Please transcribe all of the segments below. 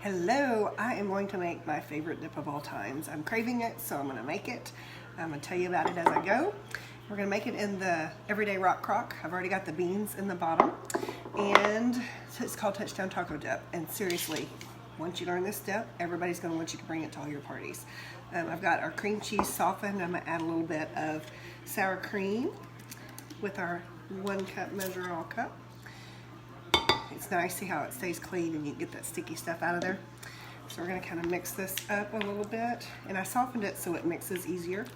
Hello, I am going to make my favorite dip of all times. I'm craving it, so I'm going to make it. I'm going to tell you about it as I go. We're going to make it in the Everyday Rock Crock. I've already got the beans in the bottom, and it's called Touchdown Taco Dip. And seriously, once you learn this dip, everybody's going to want you to bring it to all your parties. I've got our cream cheese softened. I'm going to add a little bit of sour cream with our 1 cup measure all cup. It's nice, see how it stays clean and you get that sticky stuff out of there. So we're going to kind of mix this up a little bit, and I softened it so it mixes easier.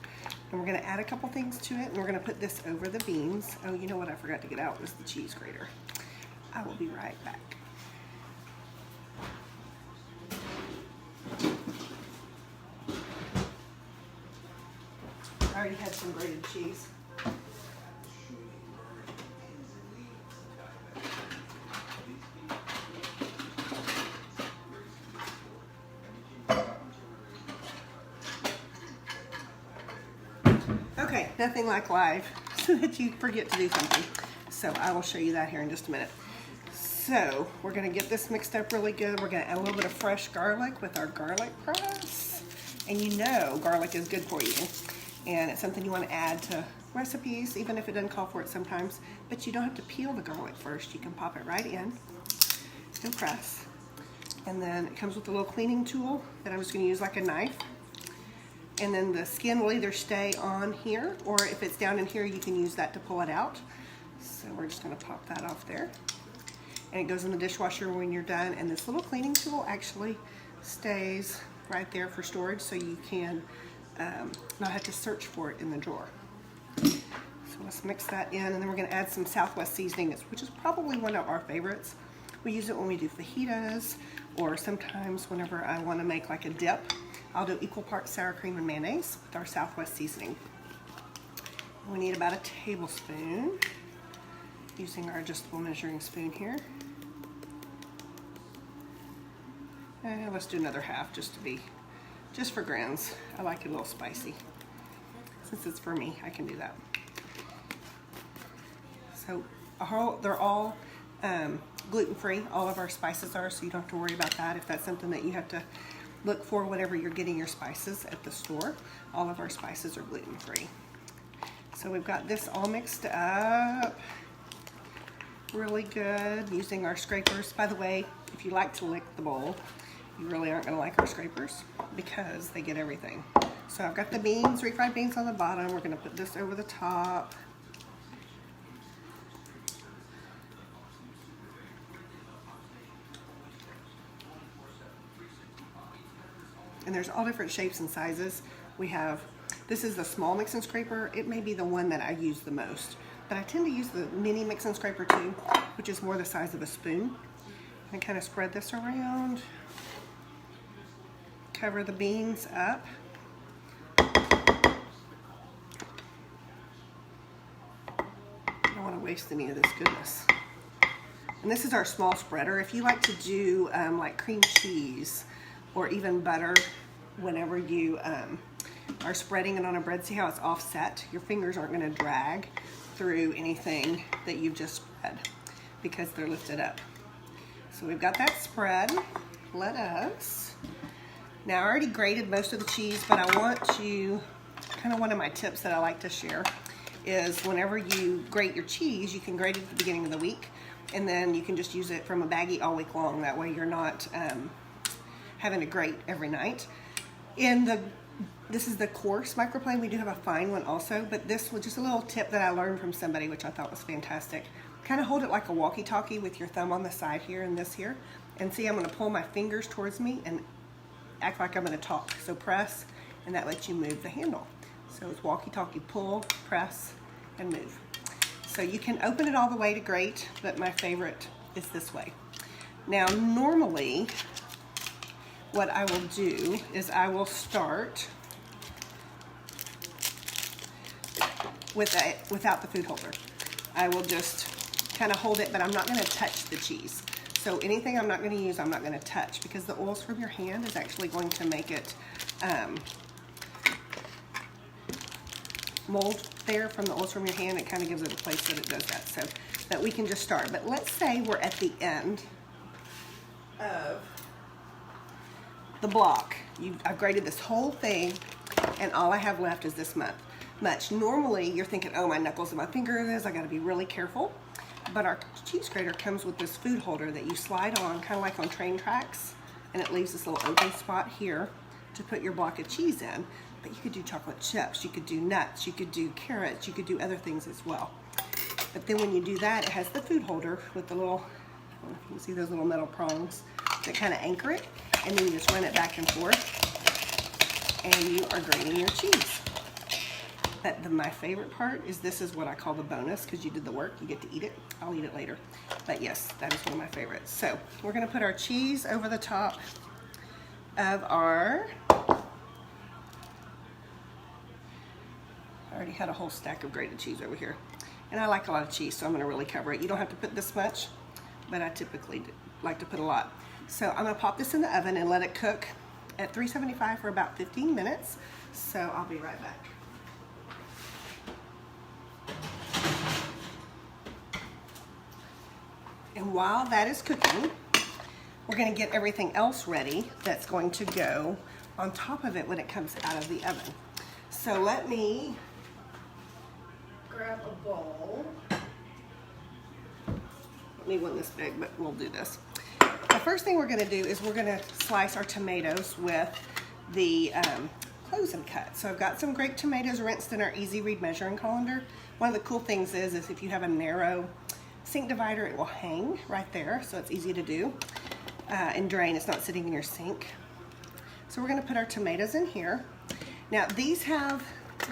And we're going to add a couple things to it, and we're going to put this over the beans. Oh, you know what I forgot to get out was the cheese grater. I will be right back. I already had some grated cheese. Okay, nothing like live so that you forget to do something. So I will show you that here in just a minute. So we're gonna get this mixed up really good. We're gonna add a little bit of fresh garlic with our garlic press. And you know garlic is good for you. And it's something you wanna add to recipes, even if it doesn't call for it sometimes. But you don't have to peel the garlic first. You can pop it right in and press. And then it comes with a little cleaning tool that I'm just gonna use like a knife. And then the skin will either stay on here, or if it's down in here, you can use that to pull it out. So we're just gonna pop that off there. And it goes in the dishwasher when you're done. And this little cleaning tool actually stays right there for storage, so you can not have to search for it in the drawer. So let's mix that in, and then we're gonna add some Southwest seasoning, which is probably one of our favorites. We use it when we do fajitas, or sometimes whenever I wanna make like a dip. I'll do equal parts sour cream and mayonnaise with our Southwest seasoning. We need about a tablespoon, using our adjustable measuring spoon here. And let's do another half just for grins. I like it a little spicy. Since it's for me, I can do that. So they're all gluten-free. All of our spices are, so you don't have to worry about that. If that's something that you have to look for whenever you're getting your spices at the store, all of our spices are gluten-free. So we've got this all mixed up really good using our scrapers. By the way, if you like to lick the bowl, you really aren't going to like our scrapers because they get everything. So I've got the beans, refried beans on the bottom. We're going to put this over the top. And there's all different shapes and sizes. We have, this is the small mix and scraper. It may be the one that I use the most, but I tend to use the mini mix and scraper too, which is more the size of a spoon. And kind of spread this around. Cover the beans up. I don't want to waste any of this goodness. And this is our small spreader. If you like to do like cream cheese or even butter, whenever you are spreading it on a bread, see how it's offset? Your fingers aren't gonna drag through anything that you've just spread because they're lifted up. So we've got that spread. Now I already grated most of the cheese, but I want to, kind of one of my tips that I like to share is whenever you grate your cheese, you can grate it at the beginning of the week, and then you can just use it from a baggie all week long. That way you're not having to grate every night. This is the coarse microplane. We do have a fine one also, but this was just a little tip that I learned from somebody, which I thought was fantastic. Kind of hold it like a walkie-talkie with your thumb on the side here and this here. And see, I'm gonna pull my fingers towards me and act like I'm gonna talk. So press, and that lets you move the handle. So it's walkie-talkie, pull, press, and move. So you can open it all the way to grate, but my favorite is this way. Now, normally, what I will do is I will start without the food holder. I will just kind of hold it, but I'm not going to touch the cheese. So anything I'm not going to use, I'm not going to touch, because the oils from your hand is actually going to make it mold there from the oils from your hand. It kind of gives it a place that it does that, so that we can just start. But let's say we're at the end of the block. I've grated this whole thing, and all I have left is this much. Normally, you're thinking, oh, my knuckles and my fingers, I gotta be really careful. But our cheese grater comes with this food holder that you slide on, kind of like on train tracks, and it leaves this little open spot here to put your block of cheese in. But you could do chocolate chips, you could do nuts, you could do carrots, you could do other things as well. But then when you do that, it has the food holder with the little, I don't know if you can see those little metal prongs that kind of anchor it, and then you just run it back and forth, and you are grating your cheese. But my favorite part is this is what I call the bonus, because you did the work, you get to eat it. I'll eat it later. But yes, that is one of my favorites. So we're gonna put our cheese over the top of our, I already had a whole stack of grated cheese over here. And I like a lot of cheese, so I'm gonna really cover it. You don't have to put this much, but I typically like to put a lot. So I'm gonna pop this in the oven and let it cook at 375 for about 15 minutes. So I'll be right back. And while that is cooking, we're gonna get everything else ready that's going to go on top of it when it comes out of the oven. So let me grab a bowl. Don't need one this big, but we'll do this. The first thing we're gonna do is we're gonna slice our tomatoes with the close and cut. So I've got some grape tomatoes rinsed in our easy read measuring colander. One of the cool things is if you have a narrow sink divider, it will hang right there, so it's easy to do and drain. It's not sitting in your sink. So we're gonna put our tomatoes in here. Now these have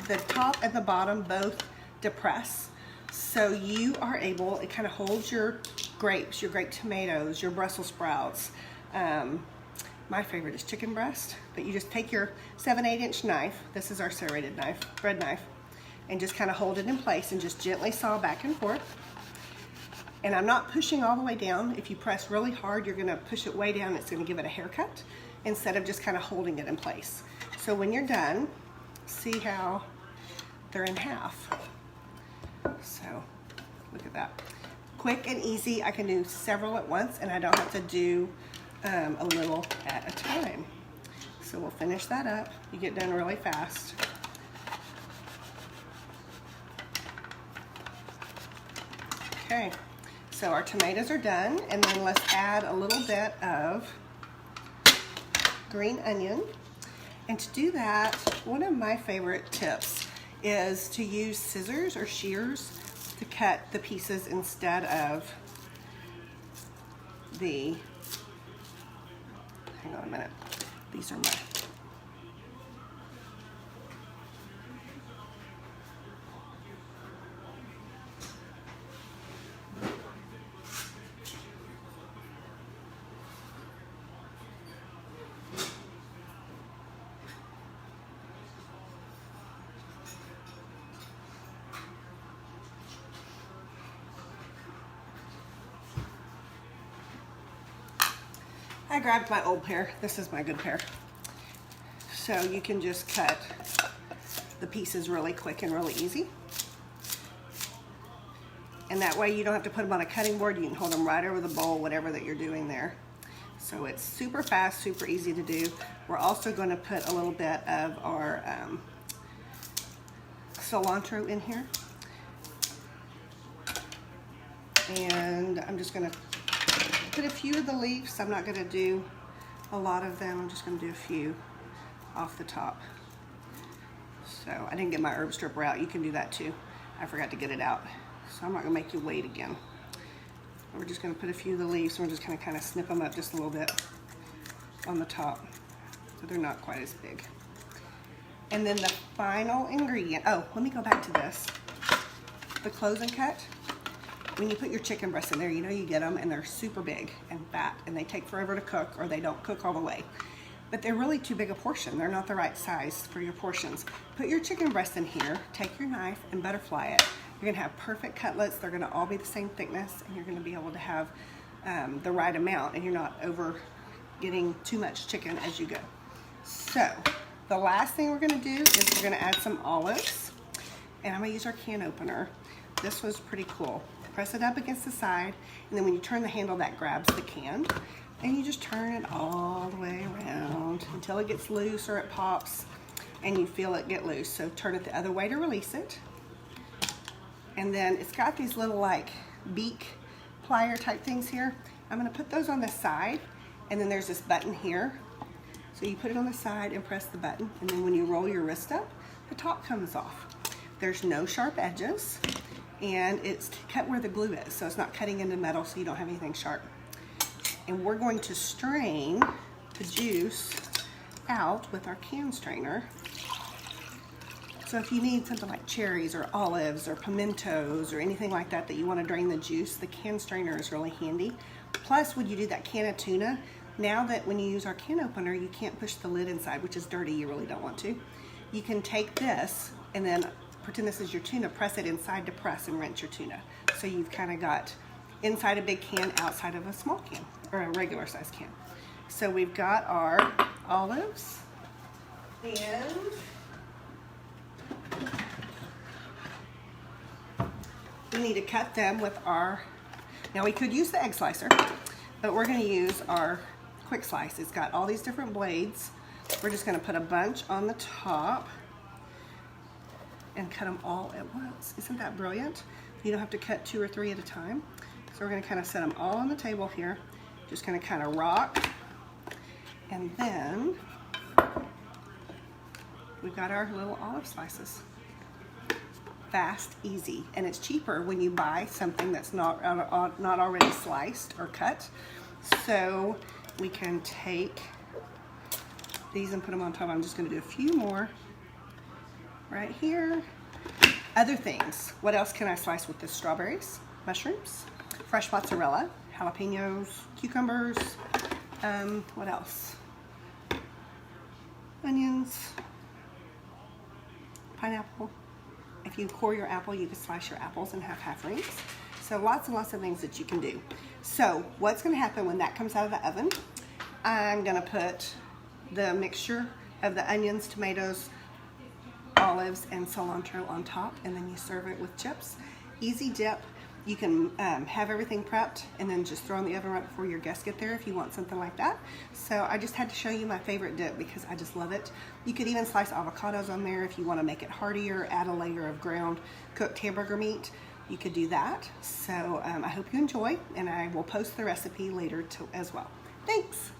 the top and the bottom both depressed, so you are able, it kind of holds your grapes, your grape tomatoes, your Brussels sprouts. My favorite is chicken breast, but you just take your 7/8 inch knife, this is our serrated knife, bread knife, and just kind of hold it in place and just gently saw back and forth. And I'm not pushing all the way down. If you press really hard, you're gonna push it way down, it's gonna give it a haircut instead of just kind of holding it in place. So when you're done, see how they're in half. So look at that. Quick and easy, I can do several at once and I don't have to do a little at a time. So we'll finish that up. You get done really fast. Okay. So our tomatoes are done, and then let's add a little bit of green onion. And to do that, one of my favorite tips is to use scissors or shears to cut the pieces instead of the, hang on a minute, these are my, I grabbed my old pair. This is my good pair. So you can just cut the pieces really quick and really easy. And that way you don't have to put them on a cutting board. You can hold them right over the bowl, whatever that you're doing there. So it's super fast, super easy to do. We're also going to put a little bit of our cilantro in here. And I'm just going to put a few of the leaves. I'm not going to do a lot of them. I'm just going to do a few off the top. So I didn't get my herb stripper out. You can do that too. I forgot to get it out. So I'm not going to make you wait again. We're just going to put a few of the leaves and we're just going to kind of snip them up just a little bit on the top so they're not quite as big. And then the final ingredient, oh, let me go back to this. The close and cut. When you put your chicken breasts in there, you know you get them and they're super big and fat and they take forever to cook or they don't cook all the way. But they're really too big a portion. They're not the right size for your portions. Put your chicken breast in here, take your knife and butterfly it. You're gonna have perfect cutlets. They're gonna all be the same thickness and you're gonna be able to have the right amount and you're not over getting too much chicken as you go. So the last thing we're gonna do is we're gonna add some olives and I'm gonna use our can opener. This was pretty cool. Press it up against the side, and then when you turn the handle, that grabs the can, and you just turn it all the way around. until it gets loose or it pops and you feel it get loose. So turn it the other way to release it. And then it's got these little like beak plier type things here. I'm gonna put those on the side, and then there's this button here. So you put it on the side and press the button, and then when you roll your wrist up, the top comes off. There's no sharp edges, and it's cut where the glue is, so it's not cutting into metal, so you don't have anything sharp. And we're going to strain the juice out with our can strainer. So if you need something like cherries or olives or pimentos or anything like that that you want to drain the juice, the can strainer is really handy. Plus, when you do that can of tuna, now that when you use our can opener, you can't push the lid inside, which is dirty, you really don't want to. You can take this and then pretend this is your tuna, press it inside to press and rinse your tuna. So you've kind of got inside a big can, outside of a small can, or a regular size can. So we've got our olives, and we need to cut them with our, now we could use the egg slicer, but we're gonna use our quick slice. It's got all these different blades. We're just gonna put a bunch on the top and cut them all at once. Isn't that brilliant? You don't have to cut 2 or 3 at a time. So we're gonna kind of set them all on the table here. Just gonna kind of rock. And then we've got our little olive slices. Fast, easy, and it's cheaper when you buy something that's not already sliced or cut. So we can take these and put them on top. I'm just gonna do a few more right here. Other things, what else can I slice with this? Strawberries, mushrooms, fresh mozzarella, jalapenos, cucumbers, what else? Onions, pineapple. If you core your apple, you can slice your apples and have half rings. So lots and lots of things that you can do. So what's gonna happen when that comes out of the oven, I'm gonna put the mixture of the onions, tomatoes, olives, and cilantro on top, and then you serve it with chips. Easy dip. You can have everything prepped and then just throw in the oven right before your guests get there if you want something like that. So I just had to show you my favorite dip because I just love it. You could even slice avocados on there if you want to make it heartier, add a layer of ground cooked hamburger meat. You could do that. So I hope you enjoy, and I will post the recipe later as well. Thanks.